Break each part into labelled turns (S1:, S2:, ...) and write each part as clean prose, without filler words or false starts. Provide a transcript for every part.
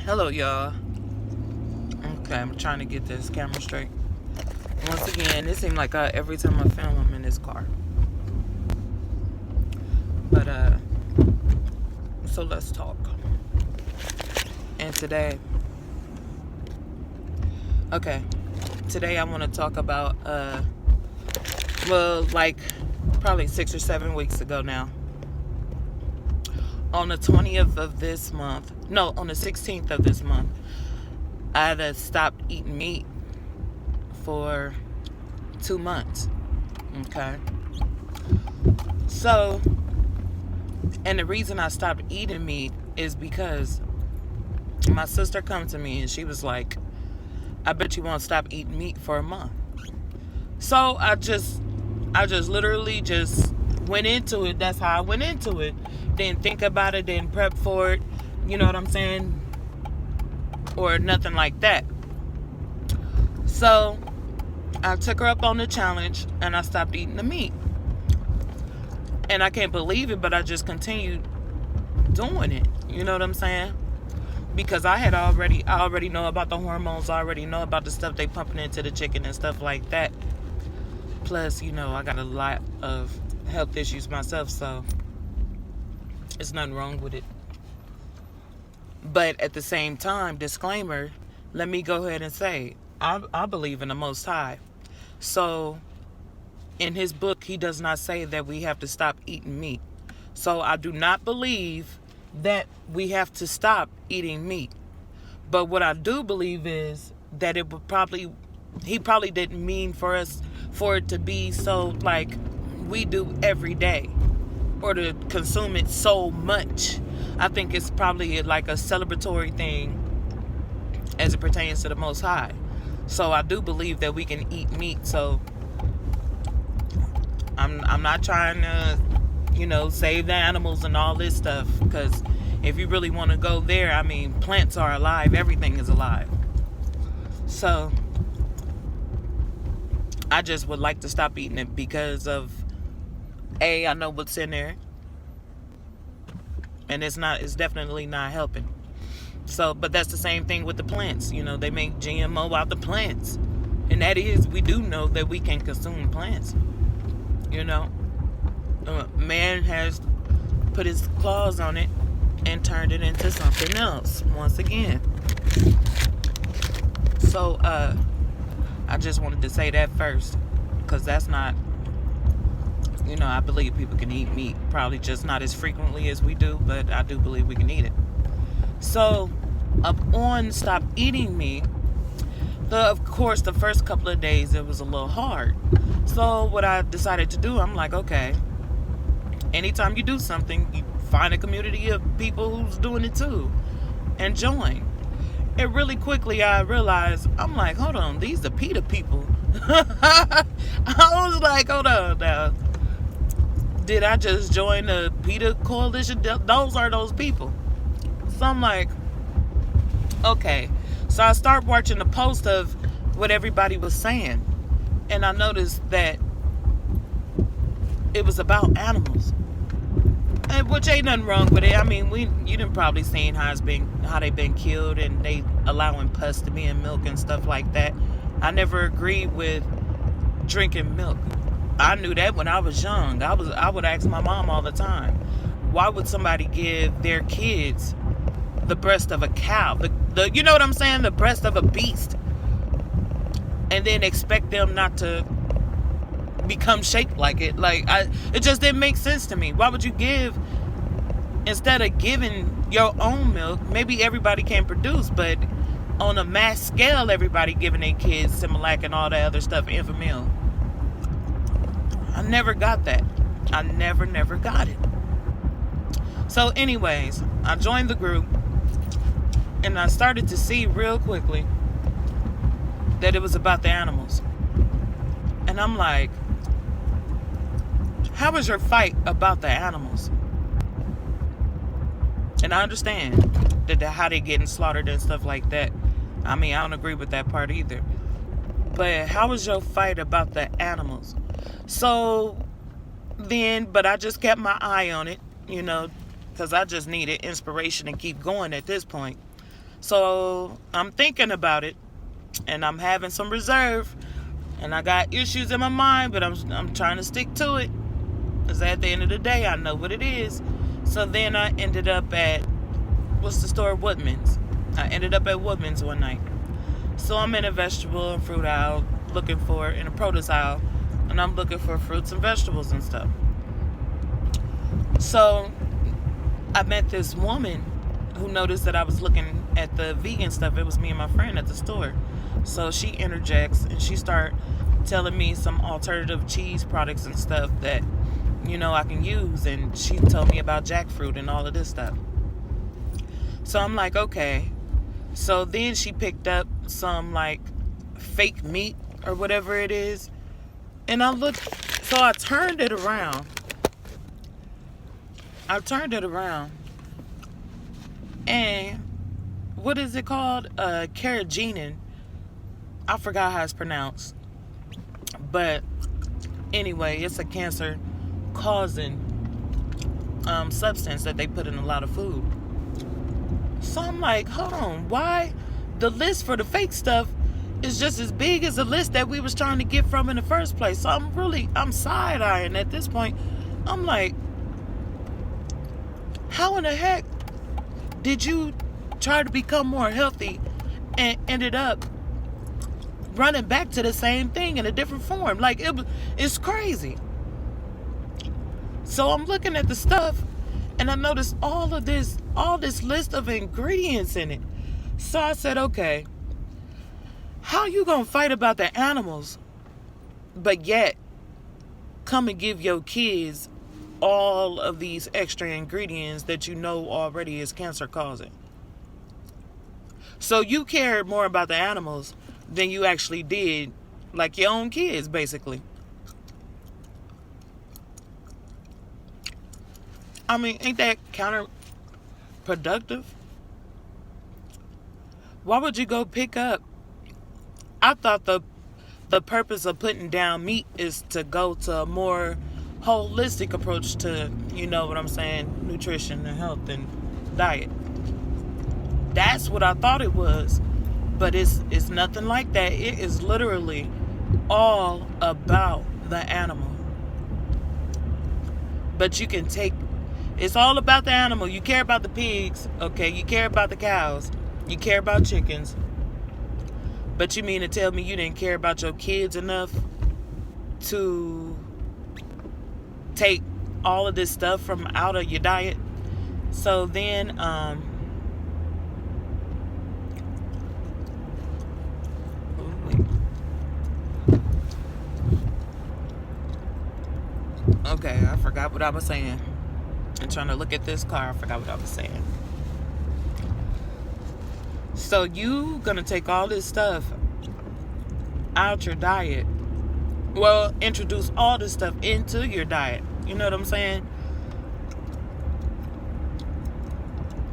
S1: Hello, y'all. Okay, I'm trying to get this camera straight. Once again, it seems like every time I film, I'm in this car. But, so let's talk. And today I want to talk about, like probably 6 or 7 weeks ago now. On the 20th of this month, no, on the 16th of this month, I had stopped eating meat for 2 months. Okay. So, and the reason I stopped eating meat is because my sister come to me and she was like, I bet you won't stop eating meat for a month. So I just literally just went into it. That's how I went into it. Didn't think about it, didn't prep for it. You know what I'm saying? Or nothing like that. So I took her up on the challenge and I stopped eating the meat. And I can't believe it, but I just continued doing it. You know what I'm saying? Because I already know about the hormones. I already know about the stuff they pumping into the chicken and stuff like that. Plus, I got a lot of health issues myself, so there's nothing wrong with it. But at the same time, disclaimer, let me go ahead and say, I believe in the Most High. So, in his book, he does not say that we have to stop eating meat. So, I do not believe that we have to stop eating meat. But what I do believe is that he probably didn't mean for it to be so like we do every day, or to consume it so much. I think it's probably like a celebratory thing as it pertains to the Most High. So I do believe that we can eat meat. So I'm not trying to, save the animals and all this stuff, because if you really want to go there, I mean, plants are alive. Everything is alive. So I just would like to stop eating it because of I know what's in there, and it's definitely not helping. So, but that's the same thing with the plants. They make GMO out the plants, and we do know that we can consume plants. Man has put his claws on it and turned it into something else once again. So, I just wanted to say that first, because that's not, I believe people can eat meat, probably just not as frequently as we do, but I do believe we can eat it. So, upon stop eating meat, of course, the first couple of days it was a little hard. So, what I decided to do, I'm like, okay, anytime you do something, you find a community of people who's doing it too, and join. And really quickly I realized, I'm like, hold on, these are PETA people. I was like, hold on now. Did I just join the PETA coalition? Those are those people. So I'm like, okay. So I start watching the post of what everybody was saying. And I noticed that it was about animals. And which ain't nothing wrong with it. I mean, you done probably seen how they've been killed, and they allowing pus to be in milk and stuff like that. I never agreed with drinking milk. I knew that when I was young. I would ask my mom all the time, why would somebody give their kids the breast of a cow? You know what I'm saying? The breast of a beast. And then expect them not to become shaped like it. It just didn't make sense to me. Why would you instead of giving your own milk, maybe everybody can produce, but on a mass scale, everybody giving their kids Similac and all that other stuff, Enfamil. I never got that. I never got it. So anyways, I joined the group, and I started to see real quickly that it was about the animals. And I'm like, how is your fight about the animals? And I understand that how they getting slaughtered and stuff like that. I mean, I don't agree with that part either. But how is your fight about the animals? So then, but I just kept my eye on it, because I just needed inspiration to keep going at this point. So I'm thinking about it, and I'm having some reserve, and I got issues in my mind, but I'm trying to stick to it, because at the end of the day, I know what it is. So then I ended up at, what's the store? Woodman's. I ended up at Woodman's one night. So I'm in a vegetable and fruit aisle looking for, in a produce aisle, and I'm looking for fruits and vegetables and stuff. So I met this woman who noticed that I was looking at the vegan stuff. It was me and my friend at the store. So she interjects and she started telling me some alternative cheese products and stuff that, I can use. And she told me about jackfruit and all of this stuff. So I'm like, okay. So then she picked up some like fake meat or whatever it is. And I looked, so I turned it around. And what is it called? Carrageenan. I forgot how it's pronounced. But anyway, it's a cancer causing substance that they put in a lot of food. So I'm like, hold on, why the list for the fake stuff is just as big as the list that we was trying to get from in the first place? So I'm side-eyeing at this point. I'm like, how in the heck did you try to become more healthy and ended up running back to the same thing in a different form? Like, it's crazy. So I'm looking at the stuff, and I noticed all this list of ingredients in it. So I said, okay, how you gonna fight about the animals, but yet come and give your kids all of these extra ingredients that you know already is cancer causing? So you cared more about the animals than you actually did like your own kids, basically. I mean, ain't that counterproductive? Why would you go pick up? I thought the purpose of putting down meat is to go to a more holistic approach to, you know what I'm saying, nutrition and health and diet. That's what I thought it was. But it's nothing like that. It is literally all about the animal. But you can take, it's all about the animal. You care about the pigs, okay? You care about the cows. You care about chickens. But you mean to tell me you didn't care about your kids enough to take all of this stuff from out of your diet? So then, okay, I forgot what I was saying. I'm trying to look at this car. I forgot what I was saying. So you gonna take all this stuff out your diet? Well, introduce all this stuff into your diet. You know what I'm saying?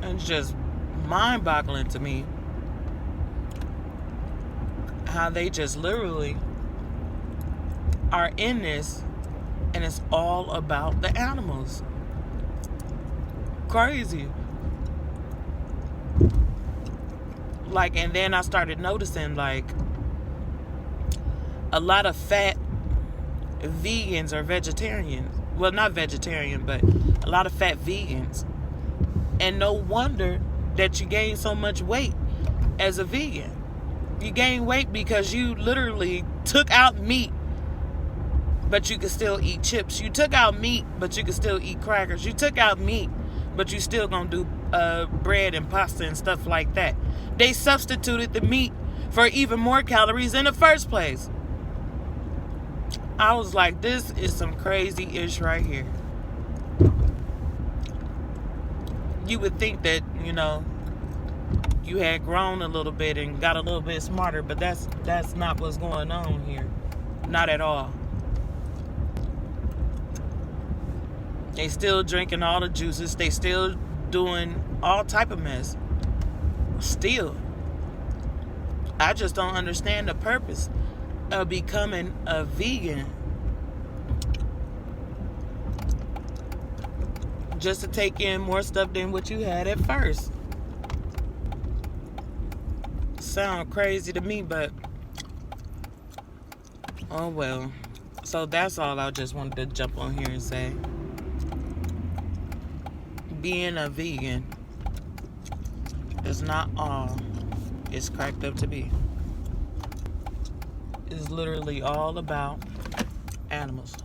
S1: It's just mind-boggling to me how they just literally are in this, and it's all about the animals. Crazy. Like, and then I started noticing, like, a lot of fat vegans or vegetarians. Well, not vegetarian, but a lot of fat vegans. And no wonder that you gain so much weight as a vegan. You gain weight because you literally took out meat, but you could still eat chips. You took out meat, but you could still eat crackers. You took out meat, but you still gonna do bread and pasta and stuff like that. They substituted the meat for even more calories in the first place. I was like, this is some crazy ish right here. You would think that, you know, you had grown a little bit and got a little bit smarter, but that's not what's going on here. Not at all. They still drinking all the juices. They still doing all type of mess. Still. I just don't understand the purpose of becoming a vegan. Just to take in more stuff than what you had at first. sound crazy to me, but oh well. So that's all I just wanted to jump on here and say. Being a vegan is not all it's cracked up to be. It's literally all about animals.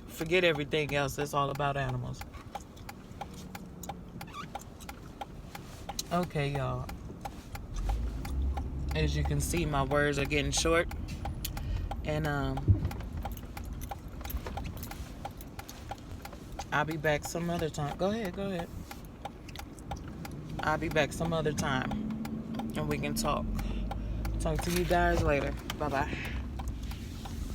S1: Forget everything else. It's all about animals. Okay, y'all. As you can see, my words are getting short. And I'll be back some other time. Go ahead. I'll be back some other time. And we can talk. Talk to you guys later. Bye-bye.